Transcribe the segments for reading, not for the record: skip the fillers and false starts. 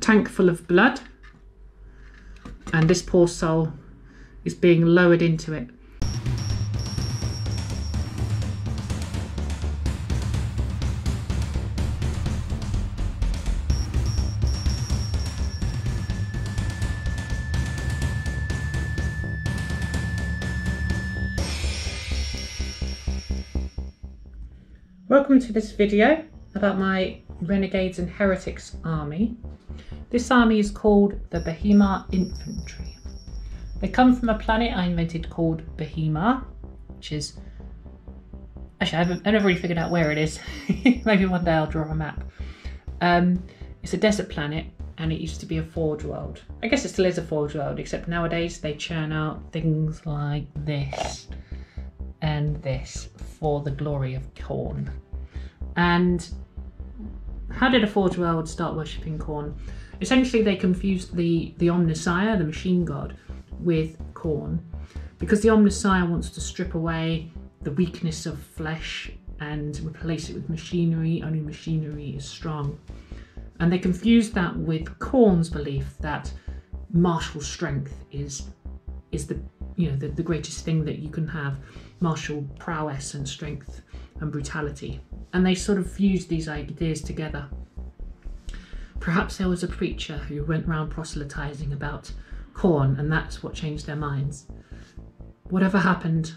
tank full of blood, and this poor soul is being lowered into it. Welcome to this video about my Renegades and Heretics army. This army is called the Behemoth Infantry. They come from a planet I invented called Behemoth, which is... Actually, I never really figured out where it is. Maybe one day I'll draw a map. It's a desert planet and it used to be a forge world. I guess it still is a forge world, except nowadays they churn out things like this and this for the glory of Khorne. And how did a forge world start worshipping Khorne? Essentially, they confused the Omnissiah, the machine god, with Khorne, because the Omnissiah wants to strip away the weakness of flesh and replace it with machinery. Only machinery is strong. And they confused that with Khorne's belief that martial strength is the greatest thing that you can have, martial prowess and strength and brutality. And they sort of fused these ideas together. Perhaps there was a preacher who went around proselytizing about Khorne, and that's what changed their minds. Whatever happened,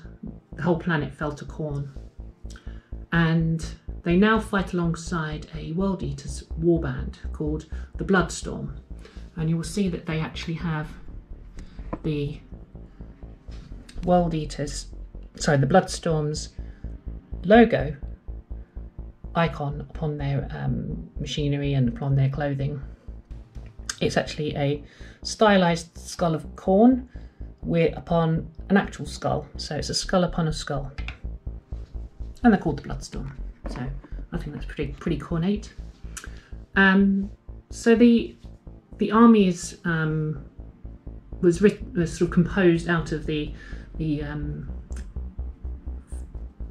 the whole planet fell to Khorne. And they now fight alongside a World Eaters warband called the Bloodstorm. And you will see that they actually have the the Bloodstorm's logo icon upon their machinery and upon their clothing. It's actually a stylized skull of Khorne upon an actual skull, so it's a skull upon a skull, and they're called the Bloodstorm. So I think that's pretty cornate. So the army was sort of composed out of the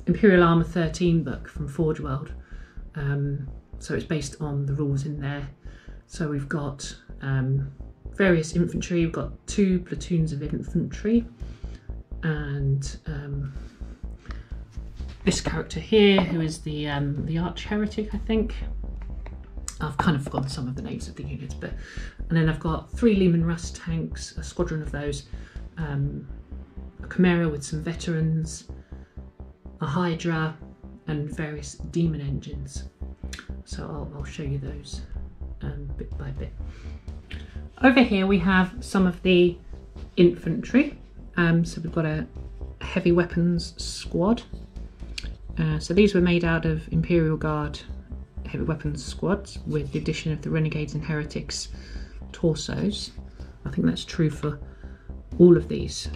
Imperial Armour 13 book from Forge World. So it's based on the rules in there. So we've got various infantry. We've got 2 platoons of infantry, and this character here, who is the Arch Heretic, I think. I've kind of forgotten some of the names of the units, and then I've got 3 Leman Russ tanks, a squadron of those, a Chimera with some veterans, a Hydra, and various demon engines. So I'll show you those bit by bit. Over here we have some of the infantry. So we've got a heavy weapons squad. So these were made out of Imperial Guard heavy weapons squads with the addition of the Renegades and Heretics torsos. I think that's true for all of these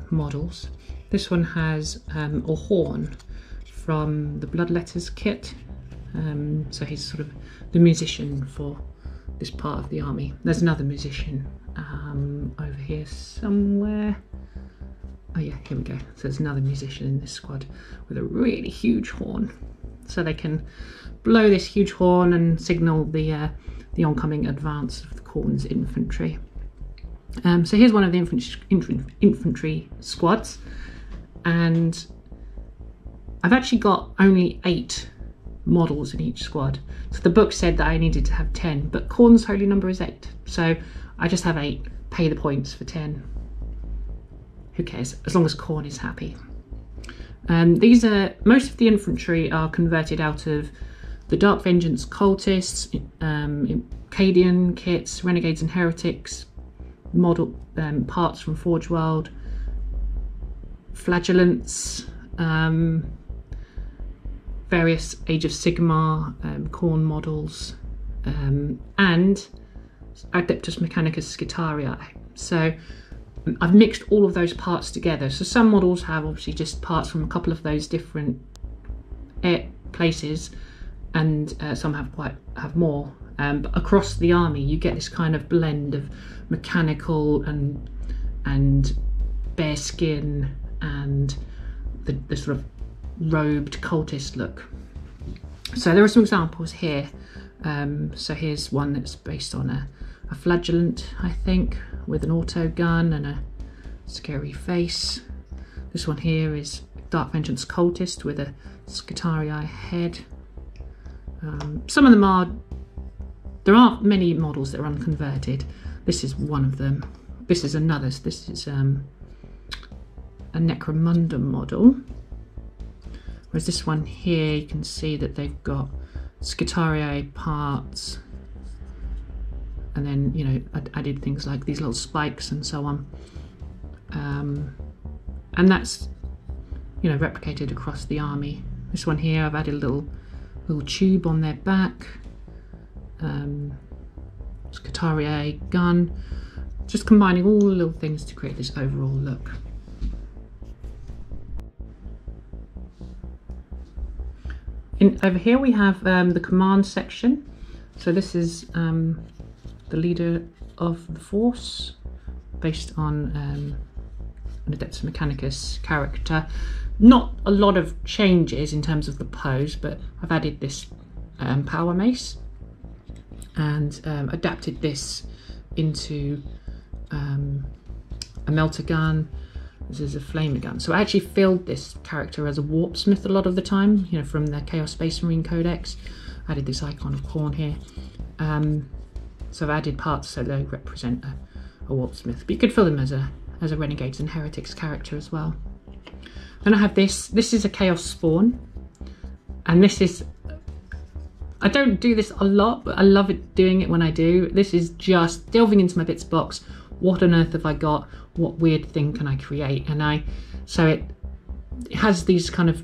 models. This one has Orhorn from the Bloodletters kit. So he's sort of the musician for this part of the army. There's another musician over here somewhere. Oh yeah, here we go. So there's another musician in this squad with a really huge horn. So they can blow this huge horn and signal the oncoming advance of the Khorne's infantry. So here's one of the infantry squads, and I've actually got only 8 models in each squad. So the book said that I needed to have 10, but Khorne's holy number is 8. So I just have 8, pay the points for 10. Who cares, as long as Khorne is happy. Most of the infantry are converted out of the Dark Vengeance cultists, Cadian kits, Renegades and Heretics, model parts from Forge World, Flagellants, various Age of Sigmar, Khorne models, and Adeptus Mechanicus Skitarii. So I've mixed all of those parts together. So some models have obviously just parts from a couple of those different places, and some have more. But across the army, you get this kind of blend of mechanical and bare skin and the sort of robed cultist look. So there are some examples here. So here's one that's based on a flagellant, I think, with an auto gun and a scary face. This one here is Dark Vengeance Cultist with a Skitarii head. Some of them are, there aren't many models that are unconverted. This is one of them. This is another, this is a Necromunda model. Whereas this one here, you can see that they've got Skitarii parts, and then, you know, added things like these little spikes and so on. And that's, you know, replicated across the army. This one here, I've added a little tube on their back. Skitarii gun. Just combining all the little things to create this overall look. Over here we have the command section. So this is the leader of the force, based on an Adeptus Mechanicus character. Not a lot of changes in terms of the pose, but I've added this power mace and adapted this into a melter gun. This is a flamer gun. So I actually filled this character as a warpsmith a lot of the time, you know, from the Chaos Space Marine Codex. I added this icon of Khorne here. So I've added parts so they represent a warpsmith. But you could fill them as a Renegades and Heretics character as well. Then I have this. This is a Chaos Spawn. And this is, I don't do this a lot, but I love it doing it when I do. This is just delving into my bits box. What on earth have I got? What weird thing can I create? And so it has these kind of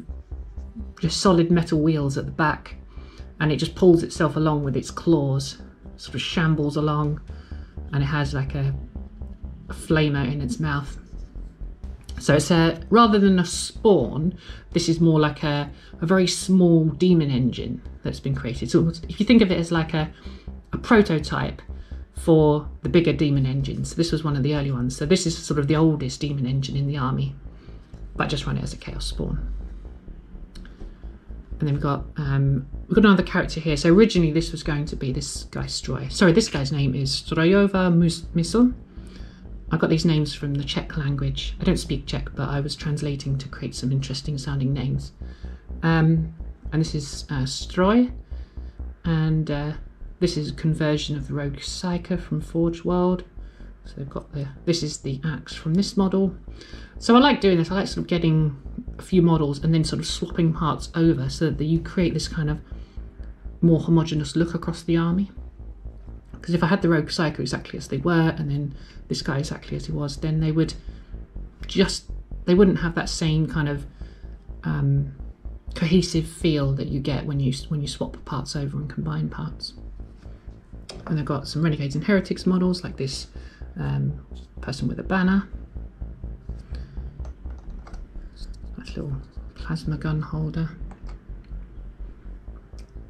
just solid metal wheels at the back, and it just pulls itself along with its claws, sort of shambles along, and it has like a flamer in its mouth. So it's rather than a spawn, this is more like a very small demon engine that's been created. So if you think of it as like a prototype for the bigger demon engines. This was one of the early ones. So this is sort of the oldest demon engine in the army, but I just run it as a Chaos Spawn. And then we've got another character here. So originally this was going to be this guy Stroi. Sorry, this guy's name is Strojova Mysl. I got these names from the Czech language. I don't speak Czech, but I was translating to create some interesting sounding names. And this is Stroi, and this is a conversion of the Rogue Psyker from Forge World. So they've got this is the axe from this model. So I like doing this. I like sort of getting a few models and then sort of swapping parts over so that you create this kind of more homogeneous look across the army. Because if I had the Rogue Psyker exactly as they were, and then this guy exactly as he was, then they wouldn't have that same kind of cohesive feel that you get when you swap parts over and combine parts. And I've got some Renegades and Heretics models, like this person with a banner. Nice little plasma gun holder.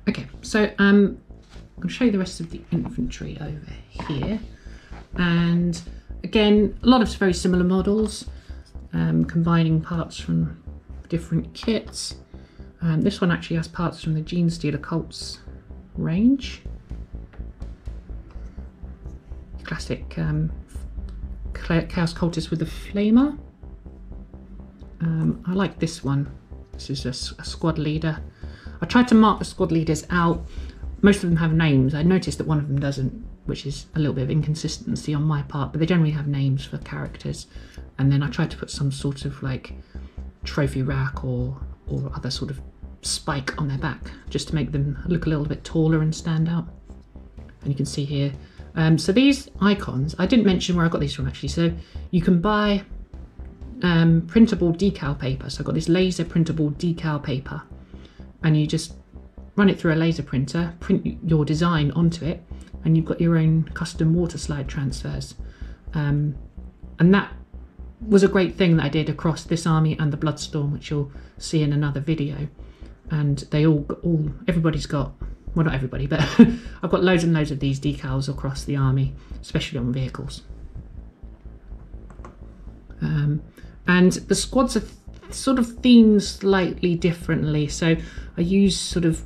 Okay, so I'm going to show you the rest of the infantry over here. And again, a lot of very similar models, combining parts from different kits. This one actually has parts from the Genestealer Cults range. Classic Chaos Cultist with the Flamer. I like this one. This is a squad leader. I tried to mark the squad leaders out. Most of them have names. I noticed that one of them doesn't, which is a little bit of inconsistency on my part, but they generally have names for characters. And then I tried to put some sort of like trophy rack or other sort of spike on their back, just to make them look a little bit taller and stand out. And you can see here, so these icons, I didn't mention where I got these from actually. So you can buy printable decal paper. So I've got this laser printable decal paper, and you just run it through a laser printer, print your design onto it, and you've got your own custom water slide transfers. And that was a great thing that I did across this army and the Bloodstorm, which you'll see in another video. And they everybody's got, well, not everybody, but I've got loads and loads of these decals across the army, especially on vehicles. And the squads are sort of themed slightly differently. So I use sort of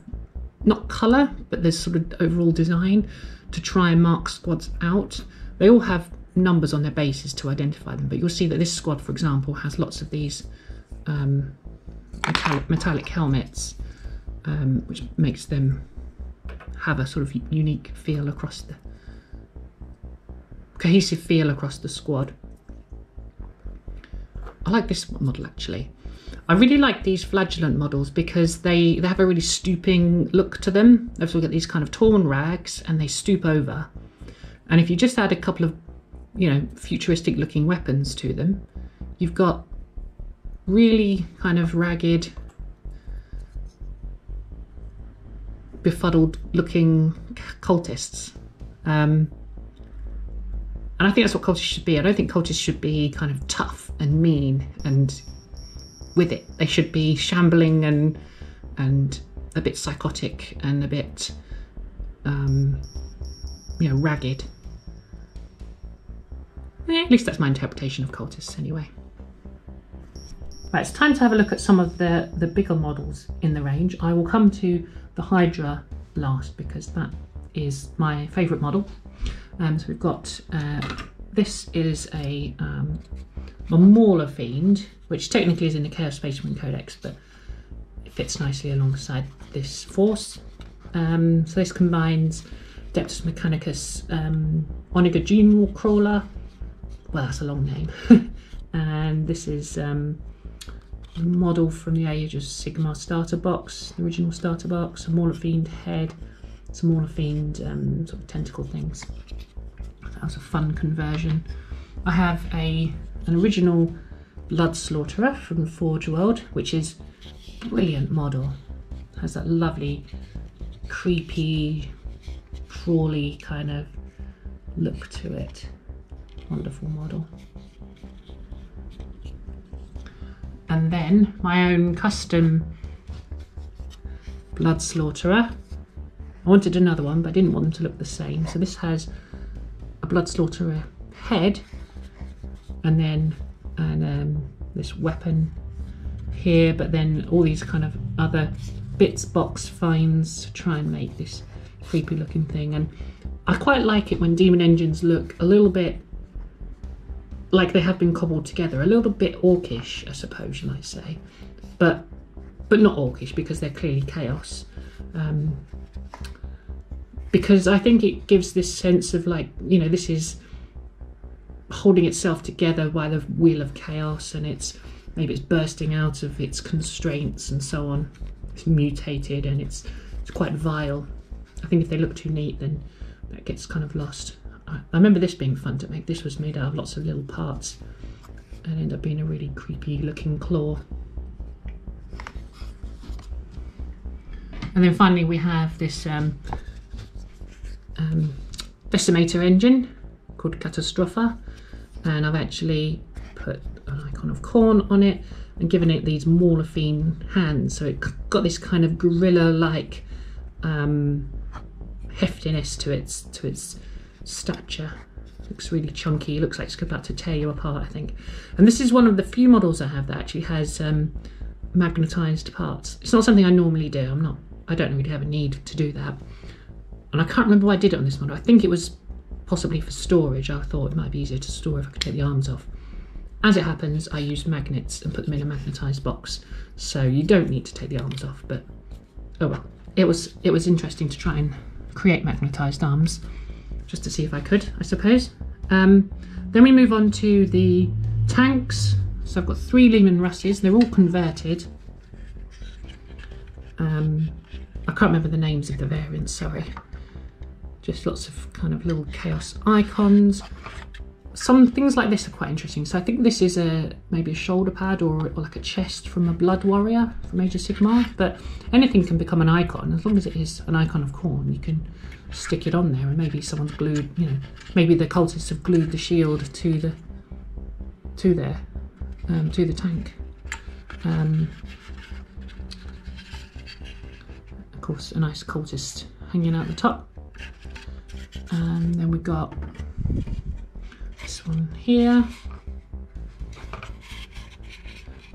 not colour, but there's sort of overall design to try and mark squads out. They all have numbers on their bases to identify them, but you'll see that this squad, for example, has lots of these metallic helmets, which makes them have a sort of unique feel across the cohesive feel across the squad. I like this model actually. I really like these flagellant models because they have a really stooping look to them. They've got these kind of torn rags and they stoop over. And if you just add a couple of, you know, futuristic looking weapons to them, you've got really kind of ragged, befuddled looking cultists. And I think that's what cultists should be. I don't think cultists should be kind of tough and mean and with it. They should be shambling and a bit psychotic and a bit, you know, ragged. At least that's my interpretation of cultists anyway. Right, it's time to have a look at some of the bigger models in the range. I will come to the Hydra last because that is my favourite model. So we've got, this is a Mauler Fiend, which technically is in the Chaos Space Marine Codex, but it fits nicely alongside this force. So this combines Adeptus Mechanicus, Onager General Crawler, well that's a long name, and this is a model from the Age of Sigmar starter box, the original starter box, a Mauler Fiend head, some Mauler Fiend sort of tentacle things. That was a fun conversion. I have an original Blood Slaughterer from Forge World, which is a brilliant model. It has that lovely, creepy, crawly kind of look to it. Wonderful model. And then my own custom Blood Slaughterer. I wanted another one, but I didn't want them to look the same. So this has a Blood Slaughterer head, and then this weapon here, but then all these kind of other bits, box finds to try and make this creepy looking thing. And I quite like it when demon engines look a little bit like they have been cobbled together, a little bit orcish, I suppose you might say, but not orcish because they're clearly chaos. Because I think it gives this sense of, like, you know, this is holding itself together by the wheel of chaos, and maybe it's bursting out of its constraints and so on. It's mutated and it's quite vile. I think if they look too neat, then that gets kind of lost. I remember this being fun to make. This was made out of lots of little parts and ended up being a really creepy looking claw. And then finally we have this Decimator engine called Catastropha, and I've actually put an icon of Khorne on it and given it these Mauler Fiend hands, so it got this kind of gorilla-like heftiness to its stature. Looks really chunky. Looks like it's about to tear you apart, I think. And this is one of the few models I have that actually has magnetized parts. It's not something I normally do. I don't really have a need to do that. And I can't remember why I did it on this model. I think it was possibly for storage. I thought it might be easier to store if I could take the arms off. As it happens, I used magnets and put them in a magnetized box, so you don't need to take the arms off. But oh well, it was interesting to try and create magnetized arms, just to see if I could, I suppose. Then we move on to the tanks. So I've got 3 Leman Russes. They're all converted. I can't remember the names of the variants, sorry. Just lots of kind of little chaos icons. Some things like this are quite interesting. So I think this is maybe a shoulder pad or like a chest from a Blood Warrior from Age of Sigmar. But anything can become an icon. As long as it is an icon of Khorne, you can stick it on there, and maybe someone's glued, you know, maybe the cultists have glued the shield to the tank. Of course, a nice cultist hanging out the top. And then we've got this one here.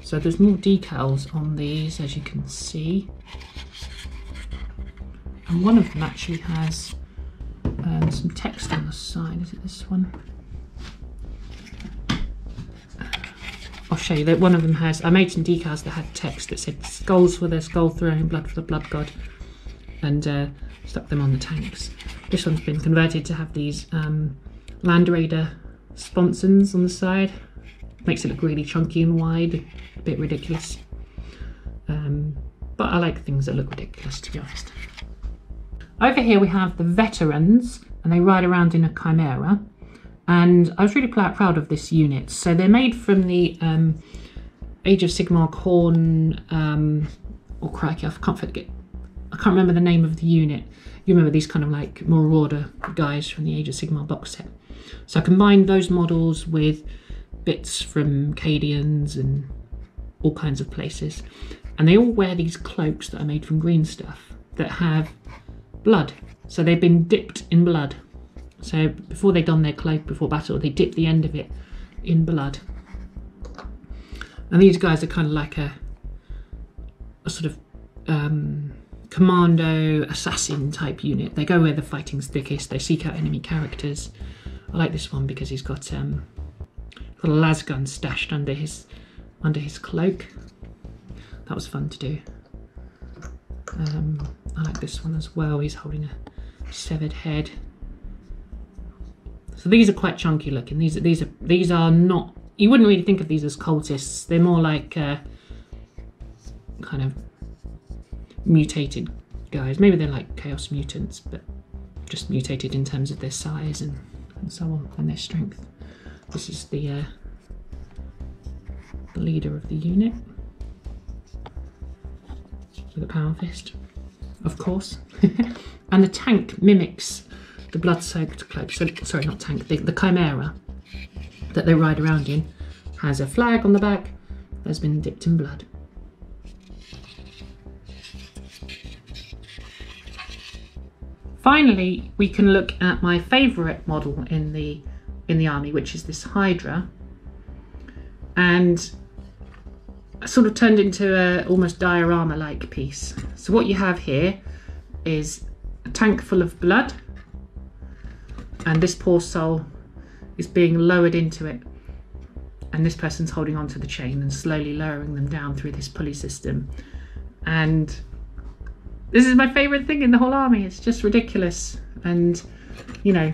So there's more decals on these, as you can see. And one of them actually has some text on the side. Is it this one? I'll show you that one of them has, I made some decals that had text that said skulls for the skull throne, blood for the blood god, and stuck them on the tanks. This one's been converted to have these Land Raider sponsons on the side. Makes it look really chunky and wide, a bit ridiculous. But I like things that look ridiculous, to be honest. Over here we have the veterans, and they ride around in a Chimera. And I was really proud of this unit. So they're made from the Age of Sigmar Khorne, or crikey, I can't remember the name of the unit. You remember these kind of like Marauder guys from the Age of Sigmar box set. So I combined those models with bits from Cadians and all kinds of places. And they all wear these cloaks that I made from green stuff that have blood. So they've been dipped in blood. So before they don their cloak before battle, they dip the end of it in blood. And these guys are kind of like a sort of commando assassin type unit. They go where the fighting's thickest. They seek out enemy characters. I like this one because he's got a las gun stashed under his cloak. That was fun to do. I like this one as well. He's holding a severed head. So these are quite chunky looking. These are not. You wouldn't really think of these as cultists. They're more like kind of mutated guys. Maybe they're like chaos mutants, but just mutated in terms of their size and so on, and their strength. This is the leader of the unit with a power fist, of course. And the tank mimics the blood-soaked cloak. So, sorry, not tank. The Chimera that they ride around in has a flag on the back that's been dipped in blood. Finally, we can look at my favourite model in the army, which is this Hydra, and sort of turned into a almost diorama-like piece. So what you have here is a tank full of blood, and this poor soul is being lowered into it, and this person's holding onto the chain and slowly lowering them down through this pulley system. And this is my favourite thing in the whole army. It's just ridiculous, and you know,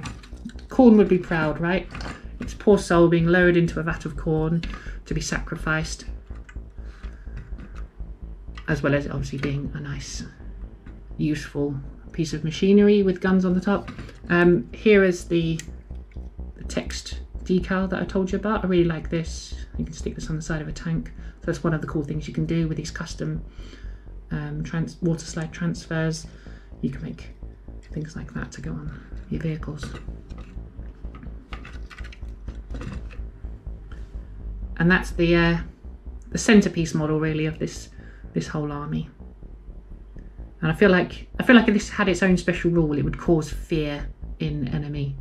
Khorne would be proud, right? It's poor soul being lowered into a vat of corn to be sacrificed, as well as obviously being a nice, useful piece of machinery with guns on the top. Here is the text decal that I told you about. I really like this. You can stick this on the side of a tank. So that's one of the cool things you can do with these custom water slide transfers. You can make things like that to go on your vehicles. And that's the centerpiece model really of this whole army. And I feel like if this had its own special rule, it would cause fear in enemy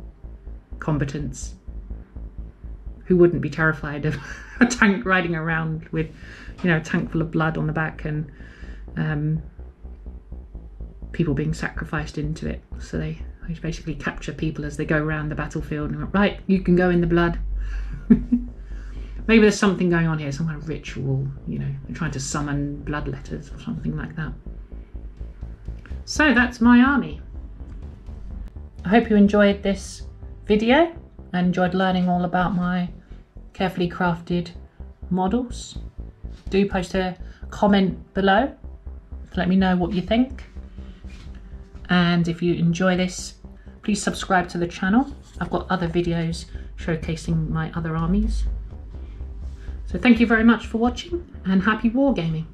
combatants, who wouldn't be terrified of a tank riding around with, you know, a tank full of blood on the back and people being sacrificed into it. So they basically capture people as they go around the battlefield and go, right, you can go in the blood. Maybe there's something going on here, some kind of ritual, you know, they're trying to summon blood letters or something like that. So that's my army. I hope you enjoyed this video and enjoyed learning all about my carefully crafted models. Do post a comment below to let me know what you think. And if you enjoy this, please subscribe to the channel. I've got other videos showcasing my other armies. So thank you very much for watching, and happy wargaming.